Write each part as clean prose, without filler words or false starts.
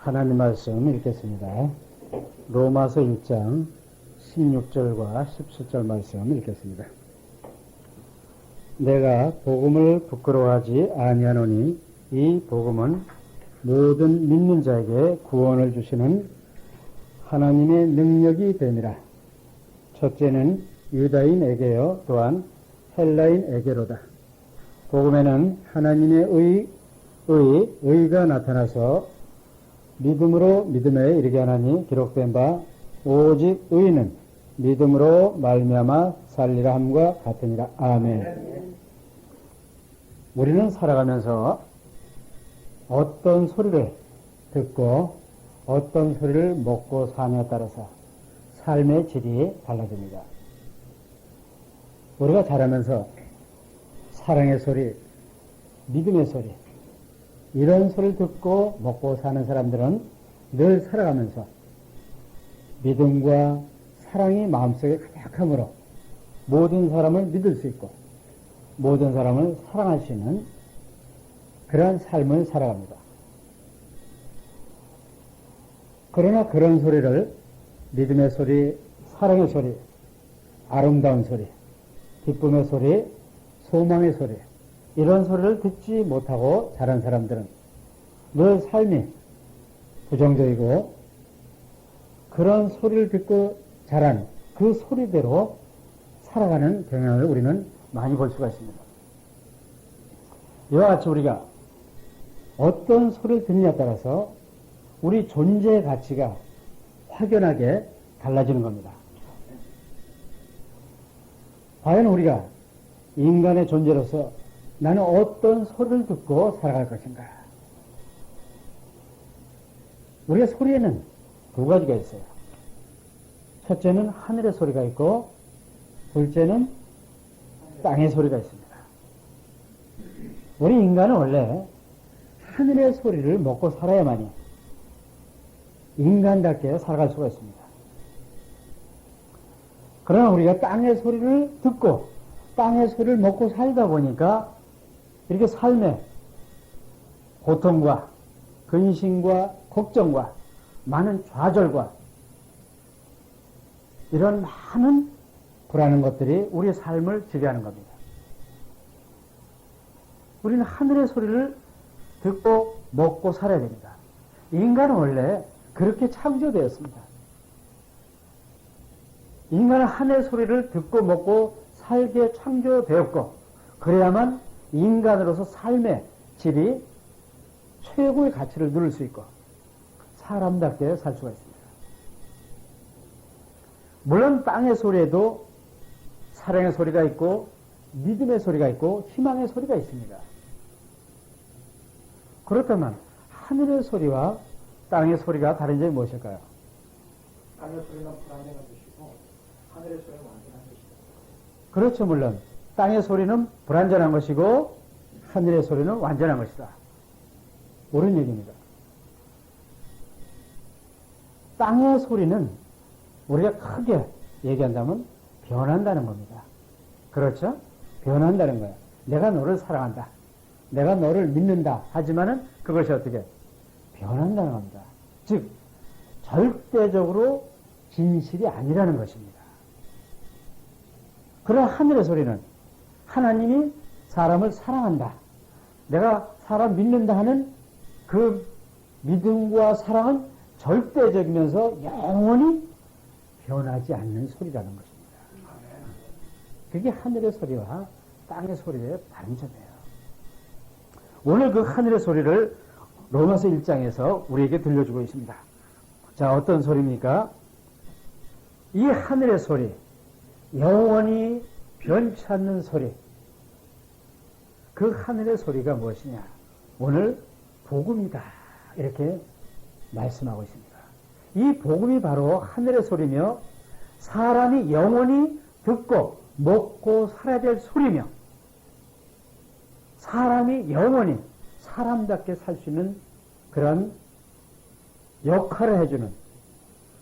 하나님 말씀 읽겠습니다. 로마서 1장 16절과 17절 말씀 읽겠습니다. 내가 복음을 부끄러워하지 아니하노니 이 복음은 모든 믿는 자에게 구원을 주시는 하나님의 능력이 됨이라. 첫째는 유다인에게요 또한 헬라인에게로다. 복음에는 하나님의 의가 나타나서 믿음으로 믿음에 이르게 하나니 기록된 바 오직 의인은 믿음으로 말미암아 살리라 함과 같으니라. 아멘. 우리는 살아가면서 어떤 소리를 듣고 어떤 소리를 먹고 사냐에 따라서 삶의 질이 달라집니다. 우리가 자라면서 사랑의 소리, 믿음의 소리, 이런 소리를 듣고 먹고 사는 사람들은 늘 살아가면서 믿음과 사랑이 마음속에 가득함으로 모든 사람을 믿을 수 있고 모든 사람을 사랑할 수 있는 그러한 삶을 살아갑니다. 그러나 그런 소리를 믿음의 소리, 사랑의 소리, 아름다운 소리, 기쁨의 소리, 소망의 소리, 이런 소리를 듣지 못하고 자란 사람들은 늘 삶이 부정적이고 그런 소리를 듣고 자란 그 소리대로 살아가는 경향을 우리는 많이 볼 수가 있습니다. 이와 같이 우리가 어떤 소리를 듣느냐에 따라서 우리 존재의 가치가 확연하게 달라지는 겁니다. 과연 우리가 인간의 존재로서 나는 어떤 소리를 듣고 살아갈 것인가? 우리의 소리에는 두 가지가 있어요. 첫째는 하늘의 소리가 있고 둘째는 땅의 소리가 있습니다. 우리 인간은 원래 하늘의 소리를 먹고 살아야만이 인간답게 살아갈 수가 있습니다. 그러나 우리가 땅의 소리를 듣고 땅의 소리를 먹고 살다 보니까 이렇게 삶의 고통과 근심과 걱정과 많은 좌절과 이런 많은 불안한 것들이 우리의 삶을 지배하는 겁니다. 우리는 하늘의 소리를 듣고 먹고 살아야 됩니다. 인간은 원래 그렇게 창조되었습니다. 인간은 하늘의 소리를 듣고 먹고 살게 창조되었고 그래야만 인간으로서 삶의 질이 최고의 가치를 누릴 수 있고 사람답게 살 수가 있습니다. 물론 땅의 소리에도 사랑의 소리가 있고 믿음의 소리가 있고 희망의 소리가 있습니다. 그렇다면 하늘의 소리와 땅의 소리가 다른 점이 무엇일까요? 땅의 소리는 불안정한 것이고 하늘의 소리는 완전한 것이다. 그렇죠. 물론 땅의 소리는 불완전한 것이고 하늘의 소리는 완전한 것이다. 옳은 얘기입니다. 땅의 소리는 우리가 크게 얘기한다면 변한다는 겁니다. 그렇죠? 변한다는 거예요. 내가 너를 사랑한다. 내가 너를 믿는다. 하지만은 그것이 어떻게 변한다는 겁니다. 즉 절대적으로 진실이 아니라는 것입니다. 그런 하늘의 소리는 하나님이 사람을 사랑한다. 내가 사람 믿는다 하는 그 믿음과 사랑은 절대적이면서 영원히 변하지 않는 소리라는 것입니다. 그게 하늘의 소리와 땅의 소리의 다른 점이에요. 오늘 그 하늘의 소리를 로마서 1장에서 우리에게 들려주고 있습니다. 자, 어떤 소리입니까? 이 하늘의 소리, 영원히 변치 않는 소리, 그 하늘의 소리가 무엇이냐? 오늘 복음이다. 이렇게 말씀하고 있습니다. 이 복음이 바로 하늘의 소리며 사람이 영원히 듣고 먹고 살아야 될 소리며 사람이 영원히 사람답게 살 수 있는 그런 역할을 해주는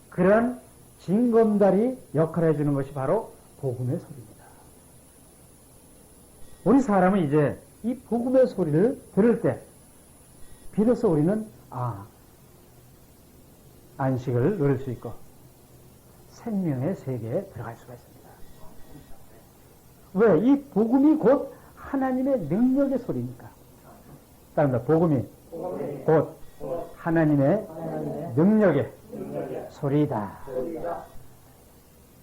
그런 징검다리 역할을 해주는 것이 바로 복음의 소리입니다. 우리 사람은 이제 이 복음의 소리를 들을 때 비로소 우리는 안식을 누릴 수 있고 생명의 세계에 들어갈 수가 있습니다. 왜? 이 복음이 곧 하나님의 능력의 소리니까. 따릅니다. 복음이 곧 하나님의 능력의 소리이다.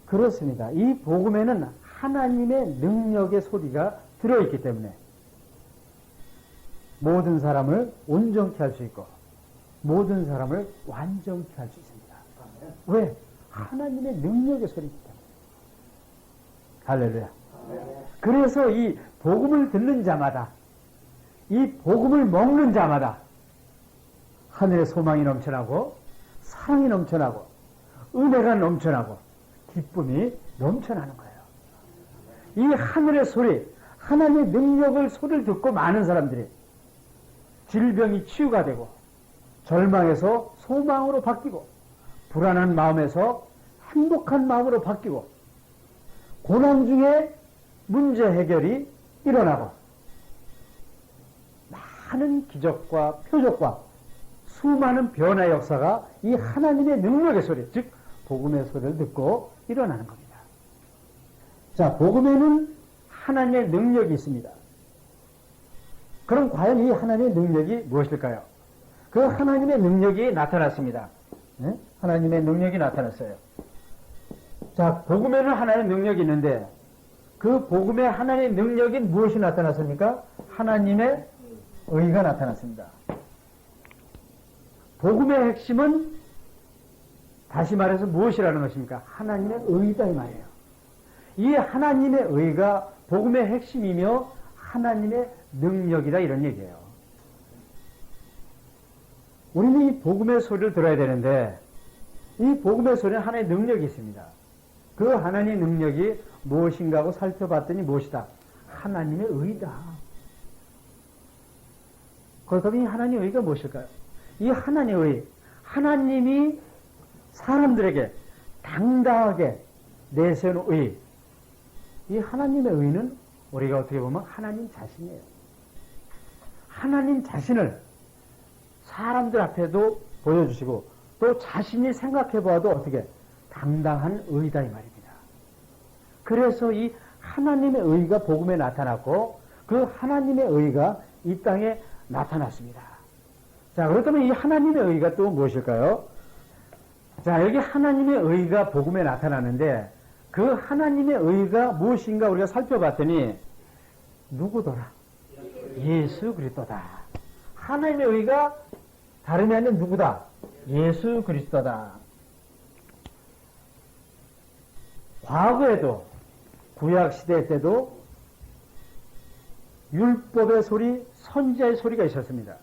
그렇습니다. 이 복음에는 하나님의 능력의 소리가 들어있기 때문에 모든 사람을 온전케 할 수 있고 모든 사람을 완전케 할 수 있습니다. 왜? 하나님의 능력의 소리이기 때문에. 할렐루야. 그래서 이 복음을 듣는 자마다 이 복음을 먹는 자마다 하늘의 소망이 넘쳐나고 사랑이 넘쳐나고 은혜가 넘쳐나고 기쁨이 넘쳐나는 거예요. 이 하늘의 소리, 하나님의 능력을 소리를 듣고 많은 사람들이 질병이 치유가 되고 절망에서 소망으로 바뀌고 불안한 마음에서 행복한 마음으로 바뀌고 고난 중에 문제 해결이 일어나고 많은 기적과 표적과 수많은 변화의 역사가 이 하나님의 능력의 소리, 즉 복음의 소리를 듣고 일어나는 겁니다. 자, 복음에는 하나님의 능력이 있습니다. 그럼 과연 이 하나님의 능력이 무엇일까요? 그 하나님의 능력이 나타났습니다. 네? 하나님의 능력이 나타났어요. 자, 복음에는 하나님의 능력이 있는데 그 복음의 하나님의 능력이 무엇이 나타났습니까? 하나님의 의가 나타났습니다. 복음의 핵심은 다시 말해서 무엇이라는 것입니까? 하나님의 의다 이 말이에요. 이 하나님의 의가 복음의 핵심이며 하나님의 능력이다 이런 얘기예요. 우리는 이 복음의 소리를 들어야 되는데 이 복음의 소리는 하나의 능력이 있습니다. 그 하나님의 능력이 무엇인가 하고 살펴봤더니 무엇이다? 하나님의 의다. 그렇다면 이 하나님의 의가 무엇일까요? 이 하나님의 의, 하나님이 사람들에게 당당하게 내세우는 의, 이 하나님의 의는 우리가 어떻게 보면 하나님 자신이에요. 하나님 자신을 사람들 앞에도 보여주시고 또 자신이 생각해 보아도 어떻게 당당한 의다 이 말입니다. 그래서 이 하나님의 의가 복음에 나타났고 그 하나님의 의가 이 땅에 나타났습니다. 자, 그렇다면 이 하나님의 의가 또 무엇일까요? 자, 여기 하나님의 의가 복음에 나타나는데 그 하나님의 의가 무엇인가 우리가 살펴봤더니 누구더라? 예수 그리스도다. 하나님의 의가 다름이 아닌 누구다? 예수 그리스도다. 과거에도 구약시대 때도 율법의 소리, 선지자의 소리가 있었습니다.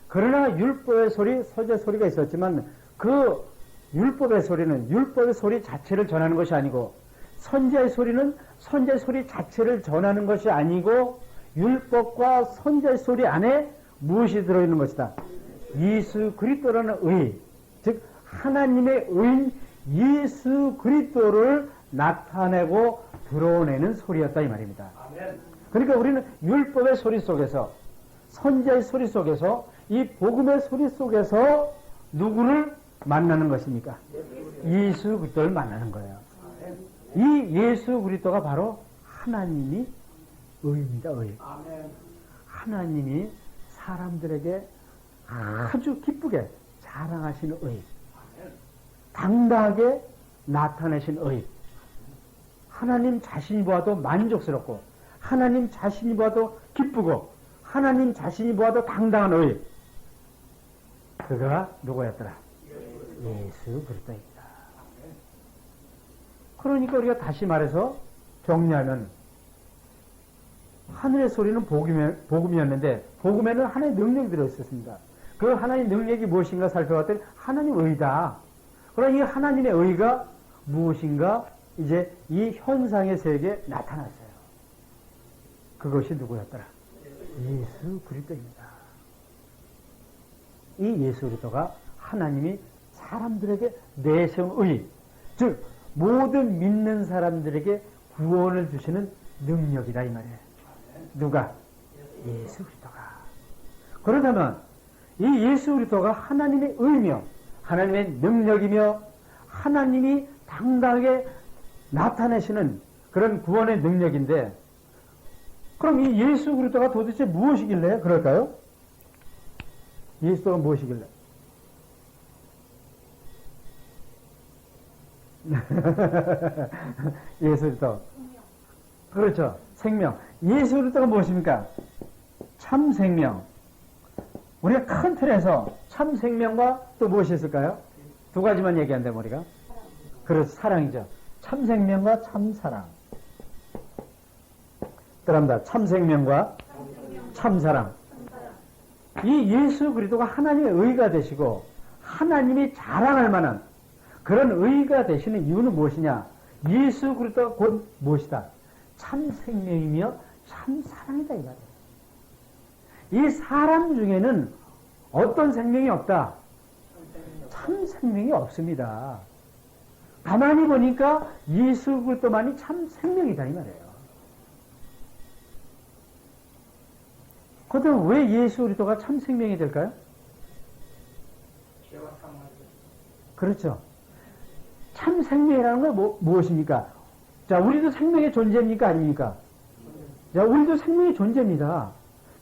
그러나 율법의 소리, 선지자의 소리가 있었지만 그 율법의 소리는 율법의 소리 자체를 전하는 것이 아니고 선지자의 소리는 선지자의 소리 자체를 전하는 것이 아니고 율법과 선지자의 소리 안에 무엇이 들어있는 것이다? 예수 그리스도라는 의, 즉 하나님의 의인 예수 그리스도를 나타내고 드러내는 소리였다 이 말입니다. 그러니까 우리는 율법의 소리 속에서 선지자의 소리 속에서 이 복음의 소리 속에서 누구를 만나는 것입니까? 예수 그리스도를 만나는 거예요. 이 예수 그리스도가 바로 하나님이 의입니다. 의. 하나님이 사람들에게 아주 기쁘게 자랑하시는 의, 당당하게 나타내신 의, 하나님 자신이 보아도 만족스럽고 하나님 자신이 보아도 기쁘고 하나님 자신이 보아도 당당한 의, 그가 누구였더라? 예수 그리스도입니다. 그러니까 우리가 다시 말해서 정리하면 하늘의 소리는 복음이었는데 복음에는 하나님의 능력이 들어있었습니다. 그 하나님의 능력이 무엇인가 살펴봤더니 하나님의 의다. 그러나 이 하나님의 의가 무엇인가 이제 이 현상의 세계에 나타났어요. 그것이 누구였더라? 예수 그리스도입니다. 이 예수 그리스도가 하나님이 사람들에게 내세운 의, 즉 모든 믿는 사람들에게 구원을 주시는 능력이다 이 말이에요. 누가? 예수 그리스도가. 그렇다면 이 예수 그리스도가 하나님의 의며 하나님의 능력이며 하나님이 당당하게 나타내시는 그런 구원의 능력인데, 그럼 이 예수 그리스도가 도대체 무엇이길래 그럴까요? 예수가 무엇이길래? 예수 그리스도. 그렇죠. 생명. 예수 그리스도가 무엇입니까? 참 생명. 우리가 큰 틀에서 참 생명과 또 무엇이 있을까요? 두 가지만 얘기한다면 우리가. 그렇죠. 사랑이죠. 참 생명과 참 사랑. 그럽니다. 참 생명과 참 사랑. 이 예수 그리스도가 하나님의 의가 되시고 하나님이 자랑할 만한 그런 의가 되시는 이유는 무엇이냐? 예수 그리스도가 곧 무엇이다? 참 생명이며 참 사랑이다 이 말이에요. 이 사람 중에는 어떤 생명이 없다? 참 생명이 없습니다. 가만히 보니까 예수 그리스도만이 참 생명이다 이 말이에요. 그렇다면 왜 예수 그리스도가 참 생명이 될까요? 죄와 사망을 그렇죠. 참 생명이라는 건 무엇입니까? 자, 우리도 생명의 존재입니까? 아닙니까? 자, 우리도 생명의 존재입니다.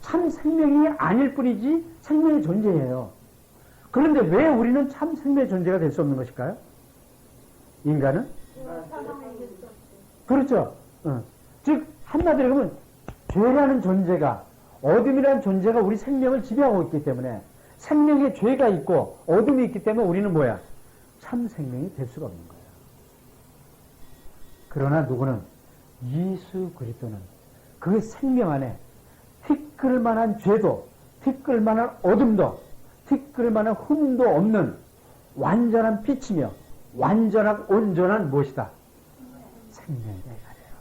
참 생명이 아닐 뿐이지 생명의 존재예요. 그런데 왜 우리는 참 생명의 존재가 될 수 없는 것일까요? 인간은? 그렇죠. 즉, 한마디로 하면 죄라는 존재가, 어둠이라는 존재가 우리 생명을 지배하고 있기 때문에 생명에 죄가 있고 어둠이 있기 때문에 우리는 뭐야? 참 생명이 될 수가 없는 거예요. 그러나 누구는 예수 그리스도는 그 생명 안에 티끌 만한 죄도, 티끌 만한 어둠도, 티끌 만한 흠도 없는 완전한 빛이며 완전하고 온전한 무엇이다? 생명이다 이 말이에요.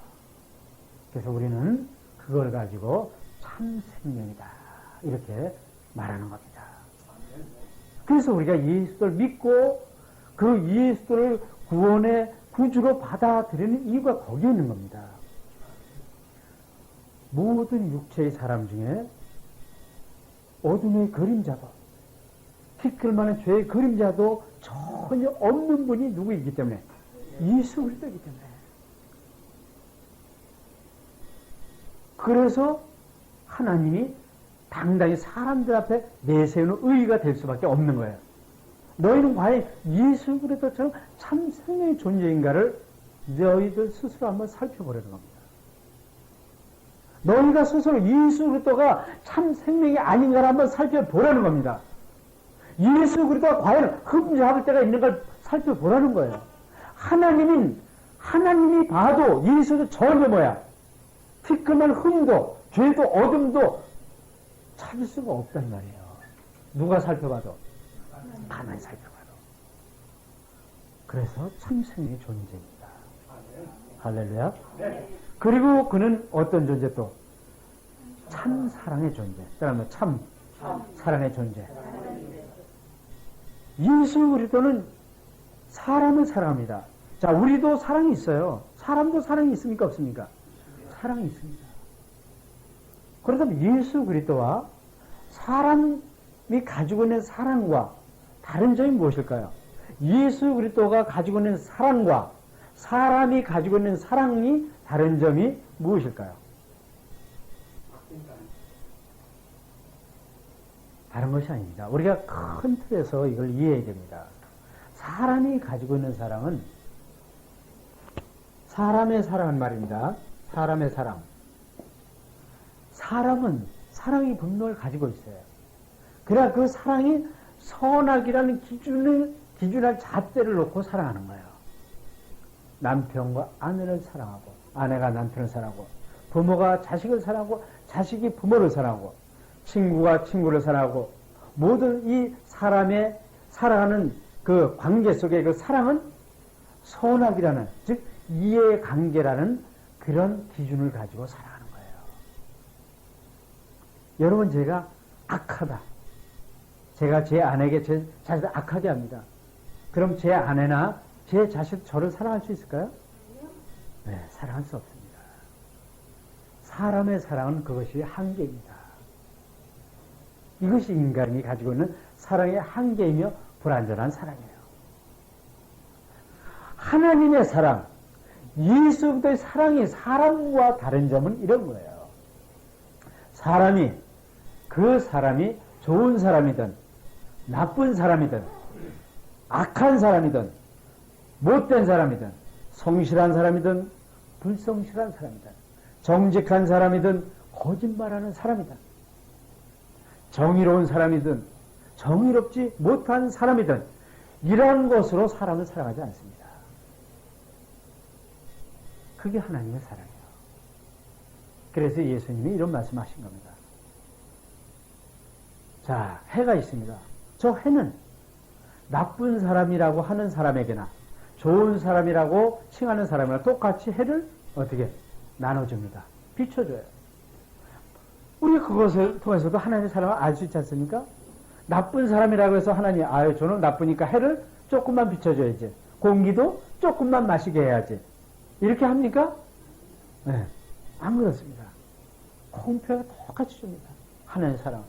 그래서 우리는 그걸 가지고 참 생명이다 이렇게 말하는 겁니다. 그래서 우리가 예수를 믿고 그 예수를 구원의 구주로 받아들이는 이유가 거기에 있는 겁니다. 모든 육체의 사람 중에 어둠의 그림자도, 티끌만한 죄의 그림자도 전혀 없는 분이 누구이기 때문에? 예수 그리스도이기 때문에. 그래서 하나님이 당당히 사람들 앞에 내세우는 의의가 될 수밖에 없는 거예요. 너희는 과연 예수 그리스도처럼 참 생명의 존재인가를 너희들 스스로 한번 살펴보려는 겁니다. 너희가 스스로 예수 그리스도가 참 생명이 아닌가를 한번 살펴보라는 겁니다. 예수 그리스도가 과연 흠잡을 때가 있는 걸 살펴보라는 거예요. 하나님이 봐도 예수도 전혀 뭐야? 티끌만 흠도, 죄도, 어둠도 찾을 수가 없단 말이에요. 누가 살펴봐도? 가만히 살펴봐도. 그래서 참 생명의 존재입니다. 할렐루야. 그리고 그는 어떤 존재 또? 참 사랑의 존재. 그러면 참 사랑의 존재. 예수 그리스도는 사람을 사랑합니다. 자, 우리도 사랑이 있어요. 사람도 사랑이 있습니까? 없습니까? 사랑이 있습니다. 그렇다면 예수 그리스도와 사람이 가지고 있는 사랑과 다른 점이 무엇일까요? 예수 그리스도가 가지고 있는 사랑과 사람이 가지고 있는 사랑이 다른 점이 무엇일까요? 다른 것이 아닙니다. 우리가 큰 틀에서 이걸 이해해야 됩니다. 사람이 가지고 있는 사랑은 사람의 사랑은 말입니다. 사람의 사랑. 사람은 사랑의 분노를 가지고 있어요. 그래야 그 사랑이 선악이라는 기준할 잣대를 놓고 사랑하는 거예요. 남편과 아내를 사랑하고, 아내가 남편을 사랑하고, 부모가 자식을 사랑하고, 자식이 부모를 사랑하고, 친구가 친구를 사랑하고, 모든 이 사람의 사랑하는 그 관계 속에 그 사랑은 선악이라는, 즉 이해관계라는 그런 기준을 가지고 살아가는 거예요. 여러분, 제가 악하다. 제가 제 아내에게 제 자신을 악하게 합니다. 그럼 제 아내나 제 자식 저를 사랑할 수 있을까요? 네, 사랑할 수 없습니다. 사람의 사랑은 그것이 한계입니다. 이것이 인간이 가지고 있는 사랑의 한계이며 불완전한 사랑이에요. 하나님의 사랑, 예수 그리스도의 사랑이 사람과 다른 점은 이런 거예요. 그 사람이 좋은 사람이든 나쁜 사람이든 악한 사람이든 못된 사람이든 성실한 사람이든 불성실한 사람이든 정직한 사람이든 거짓말하는 사람이든 정의로운 사람이든 정의롭지 못한 사람이든 이러한 것으로 사람을 사랑하지 않습니다. 그게 하나님의 사랑이에요. 그래서 예수님이 이런 말씀하신 겁니다. 자, 해가 있습니다. 저 해는 나쁜 사람이라고 하는 사람에게나 좋은 사람이라고 칭하는 사람이나 똑같이 해를 어떻게 나눠줍니다. 비춰줘요. 우리가 그것을 통해서도 하나님의 사랑을 알 수 있지 않습니까? 나쁜 사람이라고 해서 하나님, 저는 나쁘니까 해를 조금만 비춰줘야지. 공기도 조금만 마시게 해야지. 이렇게 합니까? 네, 안 그렇습니다. 공평하게 똑같이 줍니다. 하나님의 사랑.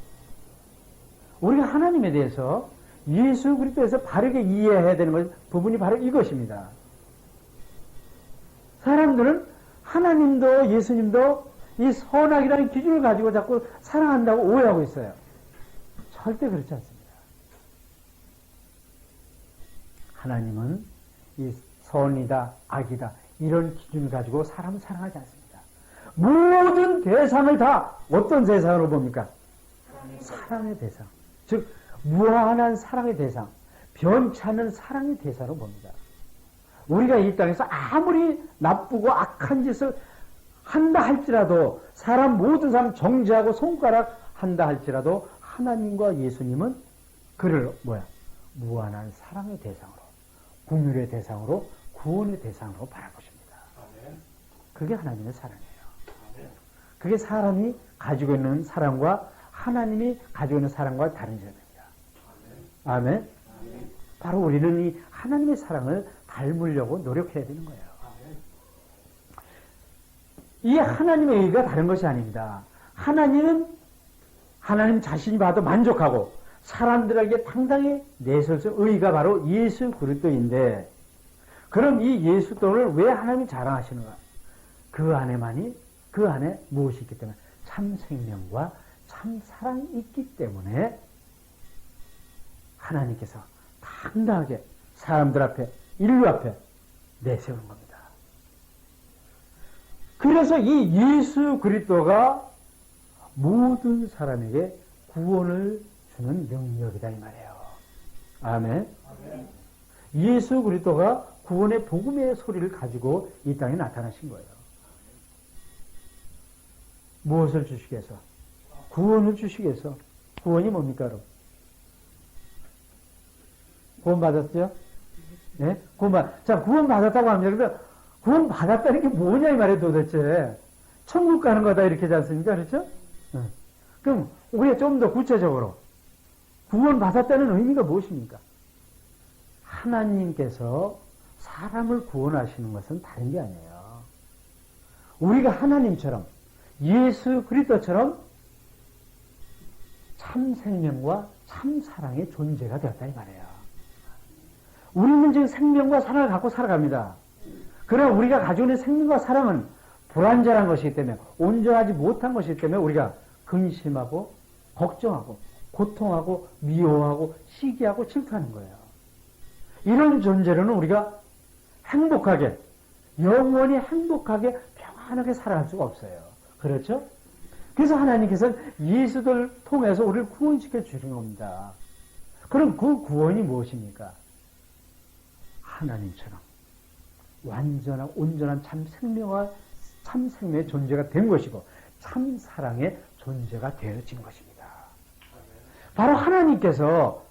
우리가 하나님에 대해서 예수 그리스도에서 바르게 이해해야 되는 부분이 바로 이것입니다. 사람들은 하나님도 예수님도 이 선악이라는 기준을 가지고 자꾸 사랑한다고 오해하고 있어요. 절대 그렇지 않습니다. 하나님은 이 선이다, 악이다 이런 기준을 가지고 사람을 사랑하지 않습니다. 모든 대상을 다 어떤 대상으로 봅니까? 사랑의 대상. 즉 무한한 사랑의 대상, 변치 않는 사랑의 대상으로 봅니다. 우리가 이 땅에서 아무리 나쁘고 악한 짓을 한다 할지라도 모든 사람 정죄하고 손가락 한다 할지라도 하나님과 예수님은 그를 무한한 사랑의 대상으로, 긍휼의 대상으로, 구원의 대상으로 바라보십니다. 그게 하나님의 사랑이에요. 그게 사람이 가지고 있는 사랑과 하나님이 가지고 있는 사랑과 다른 점입니다. 아멘. 바로 우리는 이 하나님의 사랑을 닮으려고 노력해야 되는 거예요. 이 하나님의 의가 다른 것이 아닙니다. 하나님 자신이 봐도 만족하고 사람들에게 당당히 내설 수 있는 의가 바로 예수 그리스도인데, 그럼 이 예수 그리스도를 왜 하나님이 자랑하시는가? 그 안에 무엇이 있기 때문에? 참 생명과 참 사랑이 있기 때문에 하나님께서 당당하게 사람들 앞에, 인류 앞에 내세우는 겁니다. 그래서 이 예수 그리스도가 모든 사람에게 구원을 주는 능력이다 이 말이에요. 아멘. 예수 그리스도가 구원의 복음의 소리를 가지고 이 땅에 나타나신 거예요. 무엇을 주시기 위해서? 구원을 주시기 위해서. 구원이 뭡니까, 여러분? 구원 받았죠? 네? 구원 받았다고 합니다. 그래서 구원 받았다는 게 뭐냐 이 말이에요, 도대체. 천국 가는 거다 이렇게 하지 않습니까? 그렇죠? 네. 그럼 우리가 좀 더 구체적으로 구원 받았다는 의미가 무엇입니까? 하나님께서 사람을 구원하시는 것은 다른 게 아니에요. 우리가 하나님처럼 예수 그리스도처럼 참 생명과 참 사랑의 존재가 되었다 이 말이에요. 우리는 지금 생명과 사랑을 갖고 살아갑니다. 그러나 우리가 가지고 있는 생명과 사랑은 불완전한 것이기 때문에, 온전하지 못한 것이기 때문에 우리가 근심하고 걱정하고 고통하고 미워하고 시기하고 질투하는 거예요. 이런 존재로는 우리가 행복하게, 영원히 행복하게 평안하게 살아갈 수가 없어요. 그렇죠? 그래서 하나님께서는 예수를 통해서 우리를 구원시켜 주신 겁니다. 그럼 그 구원이 무엇입니까? 하나님처럼 완전한 온전한 참 생명과 참 생명의 존재가 된 것이고 참 사랑의 존재가 되어진 것입니다. 바로 하나님께서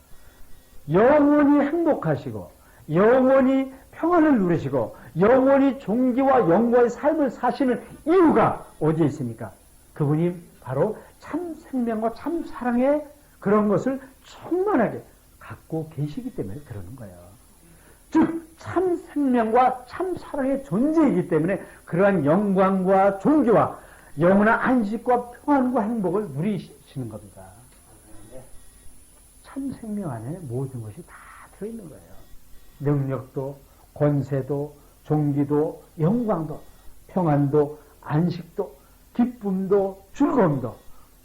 영원히 행복하시고 영원히 평안을 누리시고 영원히 존귀와 영광의 삶을 사시는 이유가 어디에 있습니까? 그분이 바로 참 생명과 참 사랑의 그런 것을 충만하게 갖고 계시기 때문에 그러는 거예요. 즉 참 생명과 참 사랑의 존재이기 때문에 그러한 영광과 존귀와 영원한 안식과 평안과 행복을 누리시는 겁니다. 참 생명 안에 모든 것이 다 들어있는 거예요. 능력도, 권세도, 종기도, 영광도, 평안도, 안식도, 기쁨도, 즐거움도,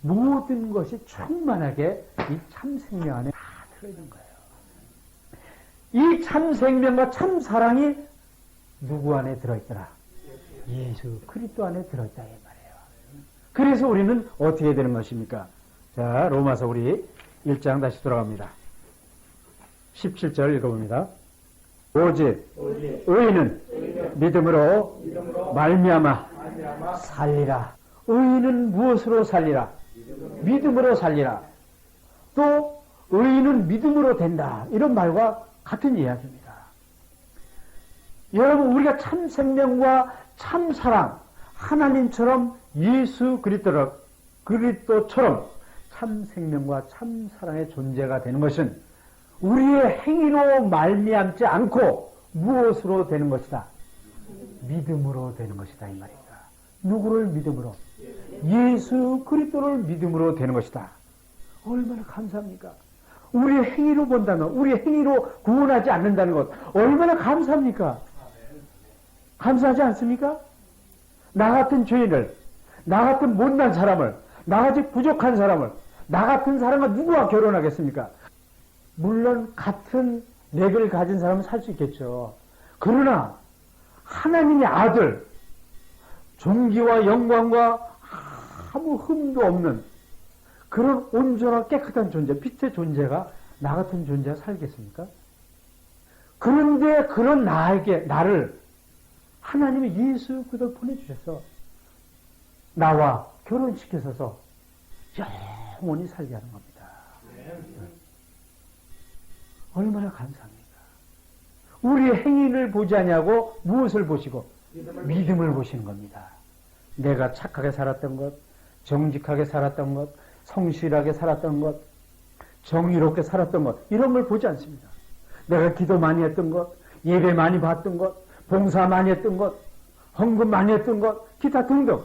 모든 것이 충만하게 이 참생명 안에 다 들어있는 거예요. 이 참생명과 참사랑이 누구 안에 들어있더라? 예수 그리스도 안에 들어있다 이 말이에요. 그래서 우리는 어떻게 되는 것입니까? 자, 로마서 우리 1장 다시 돌아갑니다. 17절 읽어봅니다. 오직 의인은 믿음으로 말미암아 살리라. 의인은 무엇으로 살리라? 믿음으로 살리라. 또 의인은 믿음으로 된다. 이런 말과 같은 이야기입니다. 여러분, 우리가 참 생명과 참 사랑, 하나님처럼 예수 그리스도처럼 참 생명과 참 사랑의 존재가 되는 것은 우리의 행위로 말미암지 않고 무엇으로 되는 것이다? 믿음으로 되는 것이다 이 말입니다. 누구를 믿음으로? 예수 그리스도를 믿음으로 되는 것이다. 얼마나 감사합니까? 우리의 행위로 본다면, 우리의 행위로 구원하지 않는다는 것 얼마나 감사합니까? 감사하지 않습니까? 나 같은 죄인을, 나 같은 못난 사람을, 나같이 부족한 사람을, 나 같은 사람과 누구와 결혼하겠습니까? 물론 같은 렉을 가진 사람은 살 수 있겠죠. 그러나 하나님의 아들, 존귀와 영광과 아무 흠도 없는 그런 온전하고 깨끗한 존재, 빛의 존재가 나 같은 존재가 살겠습니까? 그런데 그런 나를 하나님이 예수 그리스도를 보내주셔서 나와 결혼시켜서 영원히 살게 하는 겁니다. 얼마나 감사합니까? 우리의 행위를 보지 아니하고 무엇을 보시고? 믿음을 보시는 겁니다. 내가 착하게 살았던 것, 정직하게 살았던 것, 성실하게 살았던 것, 정의롭게 살았던 것, 이런 걸 보지 않습니다. 내가 기도 많이 했던 것, 예배 많이 받던 것, 봉사 많이 했던 것, 헌금 많이 했던 것, 기타 등등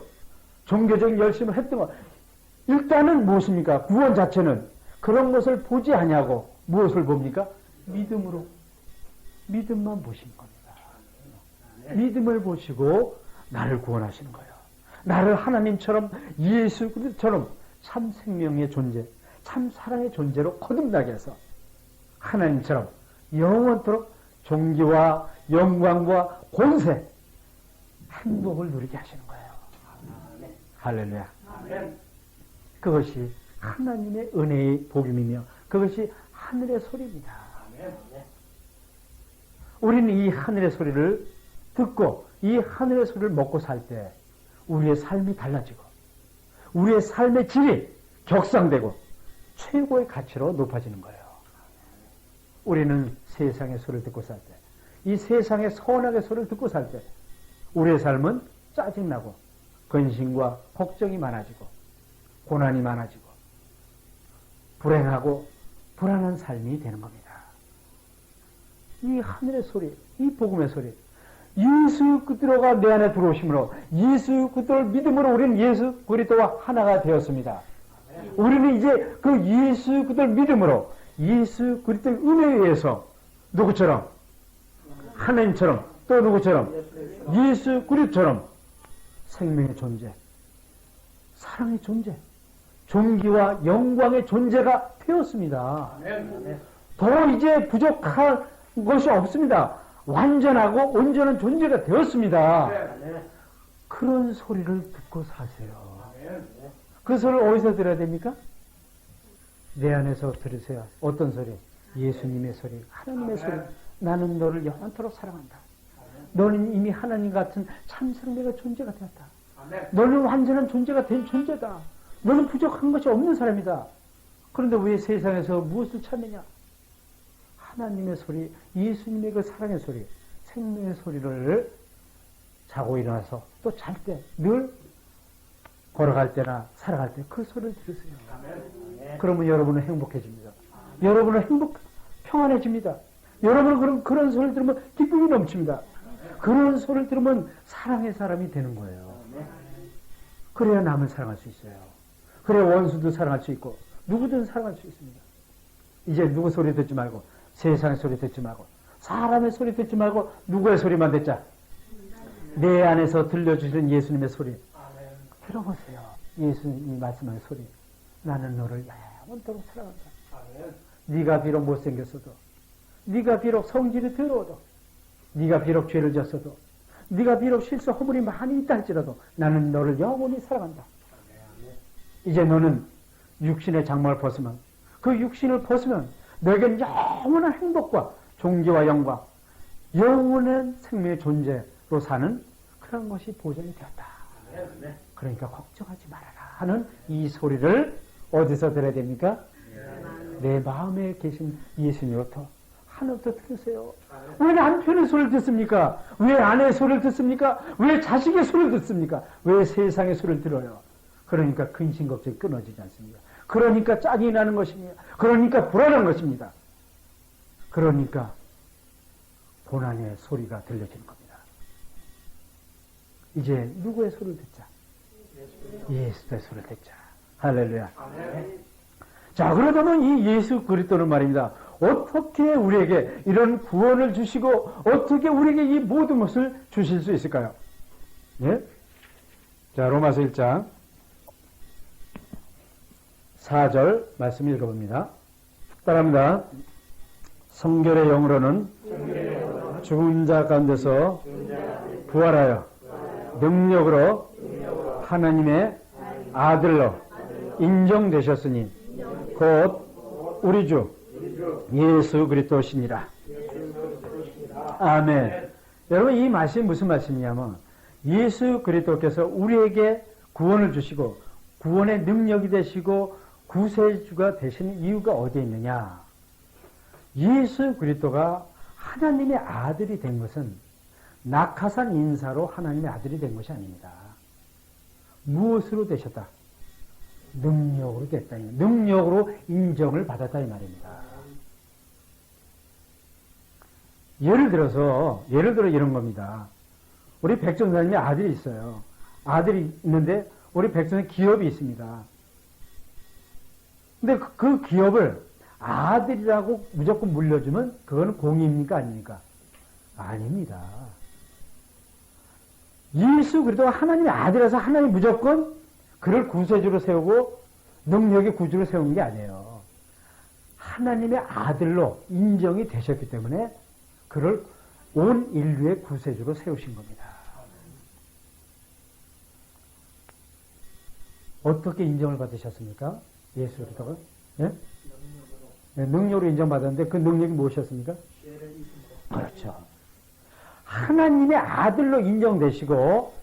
종교적인 열심을 했던 것, 일단은 무엇입니까? 구원 자체는 그런 것을 보지 아니하고 무엇을 봅니까? 믿음으로, 믿음만 보시는 겁니다. 믿음을 보시고 나를 구원하시는 거예요. 나를 하나님처럼 예수 그리스도처럼 참 생명의 존재, 참 사랑의 존재로 거듭나게 해서 하나님처럼 영원토록 존귀와 영광과 권세, 행복을 누리게 하시는 거예요. 할렐루야. 그것이 하나님의 은혜의 복음이며 그것이 하늘의 소리입니다. 우리는 이 하늘의 소리를 듣고 이 하늘의 소리를 먹고 살 때 우리의 삶이 달라지고 우리의 삶의 질이 격상되고 최고의 가치로 높아지는 거예요. 우리는 세상의 소리를 듣고 살 때, 이 세상의 선악의 소리를 듣고 살 때 우리의 삶은 짜증나고 근심과 걱정이 많아지고 고난이 많아지고 불행하고 불안한 삶이 되는 겁니다. 이 하늘의 소리, 이 복음의 소리, 예수 그리스도가 내 안에 들어오심으로 예수 그리스도를 믿음으로 우리는 예수 그리스도와 하나가 되었습니다. 우리는 이제 그 예수 그리스도를 믿음으로 예수 그리스도의 은혜에 의해서 누구처럼? 하나님처럼, 또 누구처럼? 예수 그리스도처럼 생명의 존재, 사랑의 존재, 존귀와 영광의 존재가 되었습니다. 더 이제 부족한 것이 없습니다. 완전하고 온전한 존재가 되었습니다. 그런 소리를 듣고 사세요. 그 소리를 어디서 들어야 됩니까? 내 안에서 들으세요. 어떤 소리? 예수님의 소리, 하나님의 소리. 나는 너를 영원토록 사랑한다. 너는 이미 하나님 같은 참 생명의 존재가 되었다. 너는 완전한 존재가 된 존재다. 너는 부족한 것이 없는 사람이다. 그런데 왜 세상에서 무엇을 찾느냐? 하나님의 소리, 예수님의 그 사랑의 소리, 생명의 소리를 자고 일어나서 또 잘 때, 늘 걸어갈 때나 살아갈 때 그 소리를 들으세요. 그러면 여러분은 행복해집니다. 여러분은 평안해집니다. 여러분은 그런 소리를 들으면 기쁨이 넘칩니다. 그런 소리를 들으면 사랑의 사람이 되는 거예요. 그래야 남을 사랑할 수 있어요. 그래야 원수도 사랑할 수 있고 누구든 사랑할 수 있습니다. 이제 누구 소리 듣지 말고 세상의 소리 듣지 말고, 사람의 소리 듣지 말고, 누구의 소리만 듣자? 내 안에서 들려주시는 예수님의 소리. 들어보세요. 예수님이 말씀하는 소리. 나는 너를 영원토록 사랑한다. 네가 비록 못생겼어도, 네가 비록 성질이 더러워도, 네가 비록 죄를 졌어도, 네가 비록 실수 허물이 많이 있다 할지라도 나는 너를 영원히 사랑한다. 이제 너는 육신의 장막을 벗으면, 그 육신을 벗으면 너에겐 영원한 행복과 존귀와 영광, 영원한 생명의 존재로 사는 그런 것이 보장이 되었다. 그러니까 걱정하지 말아라 하는 이 소리를 어디서 들어야 됩니까? 내 마음에 계신 예수님으로부터. 하나부터 들으세요. 왜 남편의 소리를 듣습니까? 왜 아내의 소리를 듣습니까? 왜 자식의 소리를 듣습니까? 왜 세상의 소리를 들어요? 그러니까 근심 걱정이 끊어지지 않습니다. 그러니까 짜증이 나는 것입니다. 그러니까 불안한 것입니다. 그러니까 고난의 소리가 들려지는 겁니다. 이제 누구의 소리를 듣자? 예수의 소리를 듣자. 할렐루야. 자, 그러다면 이 예수 그리스도는 말입니다. 어떻게 우리에게 이런 구원을 주시고 어떻게 우리에게 이 모든 것을 주실 수 있을까요? 예? 자, 로마서 1장 4절 말씀 읽어봅니다. 따라합니다. 성결의 영으로는 죽은 자 가운데서 부활하여 능력으로 하나님의 아들로 인정되셨으니 곧 우리 주 예수 그리스도시니라. 아멘. 여러분, 이 말씀이 무슨 말씀이냐면 예수 그리스도께서 우리에게 구원을 주시고 구원의 능력이 되시고 구세주가 되시는 이유가 어디에 있느냐? 예수 그리스도가 하나님의 아들이 된 것은 낙하산 인사로 하나님의 아들이 된 것이 아닙니다. 무엇으로 되셨다? 능력으로 됐다. 능력으로 인정을 받았다 이 말입니다. 예를 들어 이런 겁니다. 우리 백종사님의 아들이 있어요. 아들이 있는데 우리 백종사님 기업이 있습니다. 근데 그 기업을 아들이라고 무조건 물려주면 그거는 공의입니까? 아닙니까? 아닙니다. 예수 그리스도가 하나님의 아들이라서 하나님 무조건 그를 구세주로 세우고 능력의 구주로 세우는 게 아니에요. 하나님의 아들로 인정이 되셨기 때문에 그를 온 인류의 구세주로 세우신 겁니다. 어떻게 인정을 받으셨습니까? 예수 그리스도가? 예? 능력으로 인정받았는데 그 능력이 무엇이었습니까? 그렇죠. 하나님의 아들로 인정되시고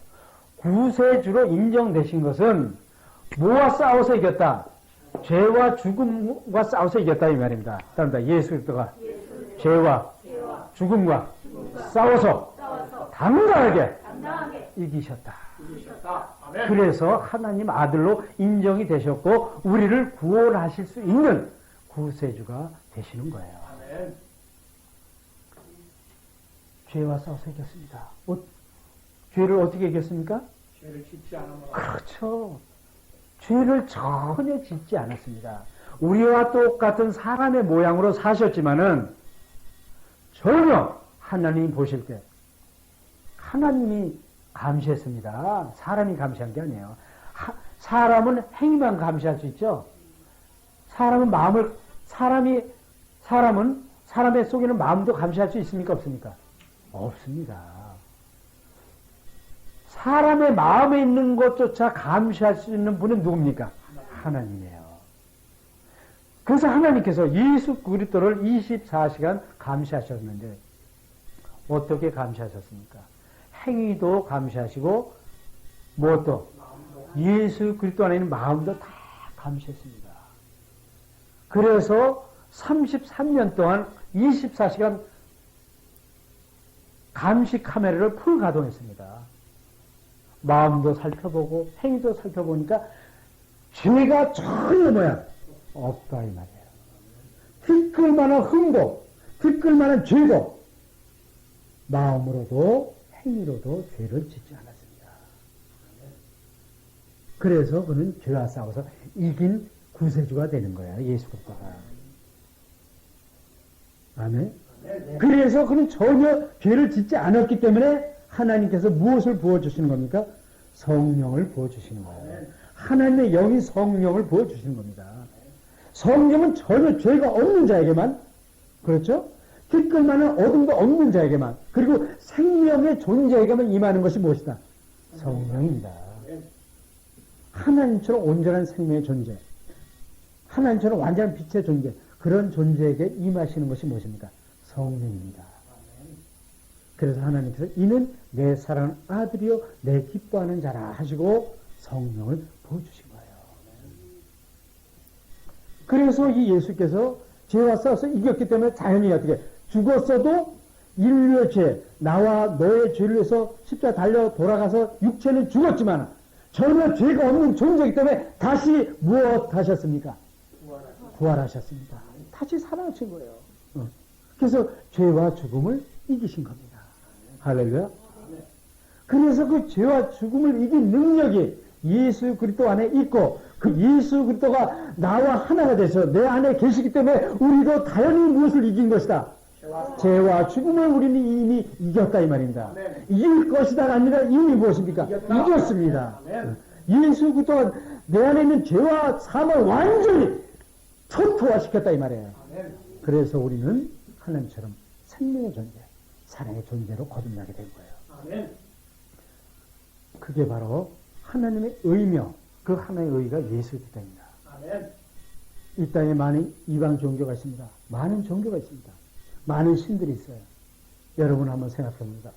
구세주로 인정되신 것은 뭐와 싸워서 이겼다? 죄와 죽음과 싸워서 이겼다 이 말입니다. 따릅니다. 예수 그리스도가 죄와 죽음과 싸워서 당당하게 이기셨다. 그래서 하나님 아들로 인정이 되셨고 우리를 구원하실 수 있는 구세주가 되시는 거예요. 죄와 싸워서 이겼습니다. 죄를 어떻게 이겼습니까? 죄를 짓지 않은 것. 그렇죠. 죄를 전혀 짓지 않았습니다. 우리와 똑같은 사람의 모양으로 사셨지만은 전혀 하나님이 보실 때 하나님이 감시했습니다. 사람이 감시한 게 아니에요. 사람은 행위만 감시할 수 있죠. 사람은 사람의 속에는 마음도 감시할 수 있습니까? 없습니까? 없습니다. 사람의 마음에 있는 것조차 감시할 수 있는 분은 누굽니까? 하나님이에요. 그래서 하나님께서 예수 그리스도를 24시간 감시하셨는데 어떻게 감시하셨습니까? 행위도 감시하시고 무엇도 예수 그리스도 안에 있는 마음도 다 감시했습니다. 그래서 33년 동안 24시간 감시 카메라를 풀 가동했습니다. 마음도 살펴보고 행위도 살펴보니까 죄가 전혀 없다 이 말이에요. 티끌만한 흠도 티끌만한 죄도 마음으로도 행위로도 죄를 짓지 않았습니다. 그래서 그는 죄와 싸워서 이긴 구세주가 되는 거예요. 예수 그리스도가. 아멘. 그래서 그는 전혀 죄를 짓지 않았기 때문에 하나님께서 무엇을 부어주시는 겁니까? 성령을 부어주시는 거예요. 하나님의 영이 성령을 부어주시는 겁니다. 성령은 전혀 죄가 없는 자에게만, 그렇죠? 티끌만한 어둠도 없는 자에게만, 그리고 생명의 존재에게만 임하는 것이 무엇이다? 성령입니다. 하나님처럼 온전한 생명의 존재, 하나님처럼 완전한 빛의 존재, 그런 존재에게 임하시는 것이 무엇입니까? 성령입니다. 그래서 하나님께서 이는 내 사랑하는 아들이요 내 기뻐하는 자라 하시고 성령을 부어주신 거예요. 그래서 이 예수께서 죄와 싸워서 이겼기 때문에 자연히 어떻게 죽었어도 인류의 죄, 나와 너의 죄를 위해서 십자가 달려 돌아가서 육체는 죽었지만 전혀 죄가 없는 존재이기 때문에 다시 무엇 하셨습니까? 부활하셨습니다. 다시 살아나신 거예요. 그래서 죄와 죽음을 이기신 겁니다. 할렐루야. 그래서 그 죄와 죽음을 이긴 능력이 예수 그리스도 안에 있고 그 예수 그리스도가 나와 하나가 돼서 내 안에 계시기 때문에 우리도 당연히 무엇을 이긴 것이다? 죄와 죽음을 우리는 이미 이겼다 이 말입니다. 이길 것이다가 아니라 이미 무엇입니까? 이겼습니다. 예수 그리스도가 내 안에 있는 죄와 삶을 완전히 초토화시켰다 이 말이에요. 그래서 우리는 하나님처럼 생명의 존재, 사랑의 존재로 거듭나게 된 거예요. 그게 바로 하나님의 의며 그 하나의 의가 예수 그리스도입니다. 이 땅에 많은 이방 종교가 있습니다. 많은 종교가 있습니다. 많은 신들이 있어요. 여러분 한번 생각해 봅니다.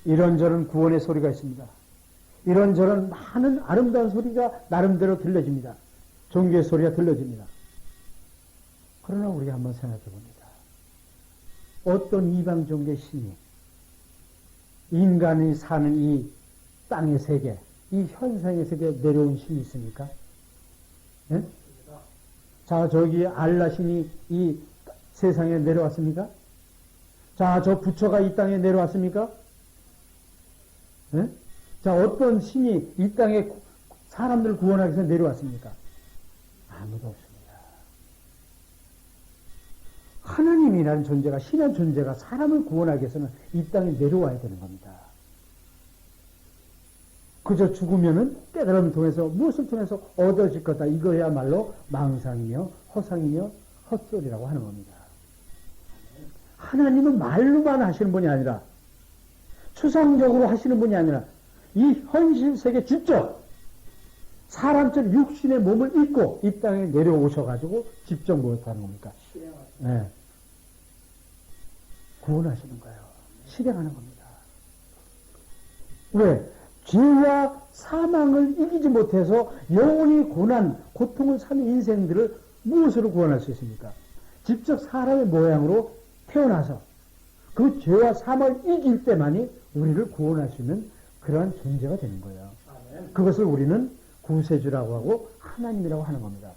이런저런 구원의 소리가 있습니다. 이런저런 많은 아름다운 소리가 나름대로 들려집니다. 종교의 소리가 들려집니다. 그러나 우리가 한번 생각해 봅니다. 어떤 이방 종교의 신이 인간이 사는 이 땅의 세계, 이 현상의 세계에 내려온 신이 있습니까? 네? 자, 저기 알라 신이 이 세상에 내려왔습니까? 자, 저 부처가 이 땅에 내려왔습니까? 네? 자, 어떤 신이 이 땅에 사람들을 구원하기 위해서 내려왔습니까? 아무도 없습니다. 하나님이라는 존재가, 신한 존재가 사람을 구원하기 위해서는 이 땅에 내려와야 되는 겁니다. 그저 죽으면은 깨달음을 통해서 무엇을 통해서 얻어질 거다. 이거야말로 망상이며 허상이며 헛소리라고 하는 겁니다. 하나님은 말로만 하시는 분이 아니라 추상적으로 하시는 분이 아니라 이 현실 세계 직접 사람처럼 육신의 몸을 입고 이 땅에 내려오셔가지고 직접 무엇하는 겁니까? 네. 구원하시는 거예요. 실행하는 겁니다. 왜? 죄와 사망을 이기지 못해서 영원히 고난, 고통을 사는 인생들을 무엇으로 구원할 수 있습니까? 직접 사람의 모양으로 태어나서 그 죄와 사망을 이길 때만이 우리를 구원할 수 있는 그러한 존재가 되는 거예요. 그것을 우리는 구세주라고 하고 하나님이라고 하는 겁니다.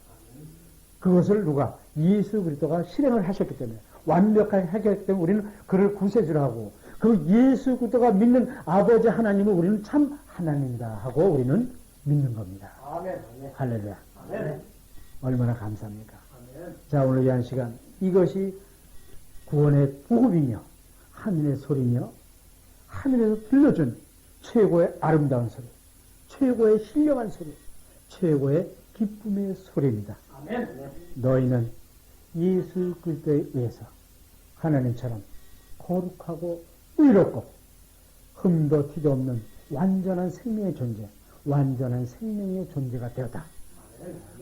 그것을 누가? 예수 그리스도가 실행을 하셨기 때문에 완벽하게 해결했기 때문에 우리는 그를 구세주라고 하고 그 예수 그리스도가 믿는 아버지 하나님을 우리는 참 하나님이다 하고 우리는 믿는 겁니다. 아멘. 할렐루야. 아멘. 얼마나 감사합니까? 아멘. 자, 오늘 이 한 시간 이것이 구원의 복음이며 하늘의 소리며 하늘에서 들려준 최고의 아름다운 소리, 최고의 신령한 소리, 최고의 기쁨의 소리입니다. 아멘. 너희는 예수 그리스도에 의해서 하나님처럼 거룩하고 의롭고 흠도 티도 없는 완전한 생명의 존재, 완전한 생명의 존재가 되었다.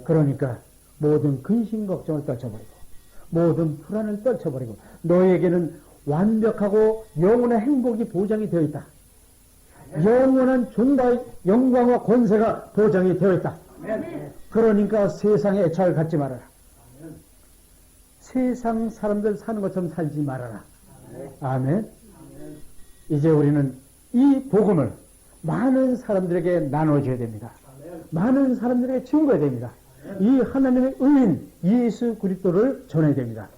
그러니까 모든 근심 걱정을 떨쳐버리고 모든 불안을 떨쳐버리고 너에게는 완벽하고 영원한 행복이 보장이 되어 있다. 영원한 존귀와 영광과 권세가 보장이 되어 있다. 그러니까 세상에 애착을 갖지 말아라. 세상 사람들 사는 것처럼 살지 말아라. 아멘. 이제 우리는 이 복음을 많은 사람들에게 나눠줘야 됩니다. 많은 사람들에게 증거해야 됩니다. 이 하나님의 의인 예수 그리스도를 전해야 됩니다.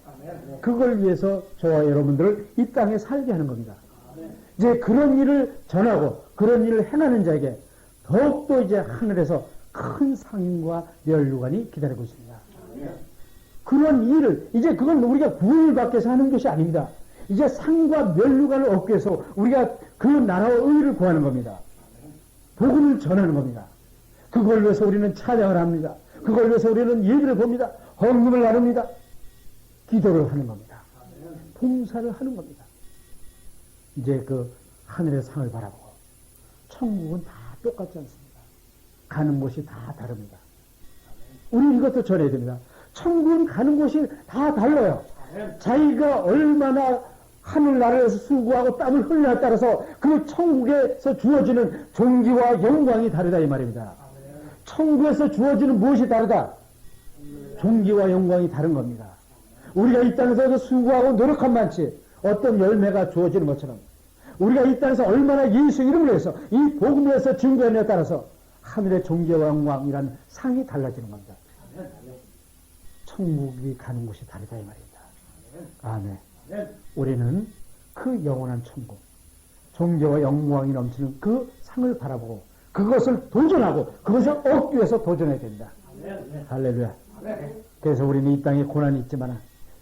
그걸 위해서 저와 여러분들을 이 땅에 살게 하는 겁니다. 이제 그런 일을 전하고 그런 일을 행하는 자에게 더욱더 이제 하늘에서 큰 상인과 면류관이 기다리고 있습니다. 그런 일을 이제 그건 우리가 구원을 받기 위해서 하는 것이 아닙니다. 이제 상과 면류관을 얻기 위해서 우리가 그 나라와 의를 구하는 겁니다. 복음을 전하는 겁니다. 그걸 위해서 우리는 찬양을 합니다. 그걸 위해서 우리는 예배를 봅니다. 헌금을 나눕니다. 기도를 하는 겁니다. 봉사를 하는 겁니다. 이제 그 하늘의 상을 바라보고 천국은 다 똑같지 않습니다. 가는 곳이 다 다릅니다. 우리 이것도 전해야 됩니다. 천국은 가는 곳이 다 달라요. 자기가 얼마나 하늘나라에서 수고하고 땀을 흘리냐에 따라서 그 천국에서 주어지는 존귀와 영광이 다르다 이 말입니다. 천국에서 주어지는 무엇이 다르다? 존귀와 영광이 다른 겁니다. 우리가 이 땅에서 수고하고 노력한 만치 어떤 열매가 주어지는 것처럼 우리가 이 땅에서 얼마나 예수 이름을 해서 이 복음을 해서 증거하느냐에 따라서 하늘의 존귀와 영광이라는 상이 달라지는 겁니다. 천국이 가는 곳이 다르다 이 말입니다. 아멘. 우리는 그 영원한 천국, 존귀와 영광이 넘치는 그 상을 바라보고 그것을 도전하고 그것을 얻기 위해서 도전해야 된다. 할렐루야. 그래서 우리는 이 땅에 고난이 있지만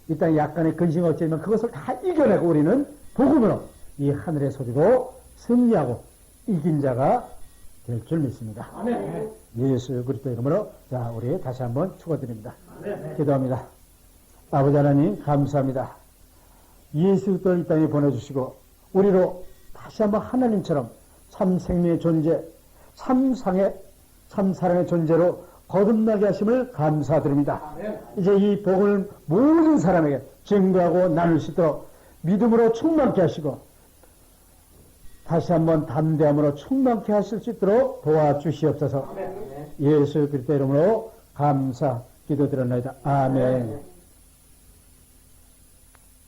이 땅에 약간의 근심이 없지만 그것을 다 이겨내고 우리는 복음으로 이 하늘의 소리로 승리하고 이긴 자가 될 줄 믿습니다. 예수 그리스도 이름으로 자 우리 다시 한번 축원드립니다. 기도합니다. 아버지 하나님 감사합니다. 예수 그리스도를 이 땅에 보내주시고 우리로 다시 한번 하나님처럼 참 생명의 존재, 참 사랑의 존재로 거듭나게 하심을 감사드립니다. 이제 이 복을 모든 사람에게 증거하고 나눌 수 있도록 믿음으로 충만케 하시고 다시 한번 담대함으로 충만케 하실 수 있도록 도와주시옵소서. 예수 그리스도 이름으로 감사 기도드렸나이다. 아멘.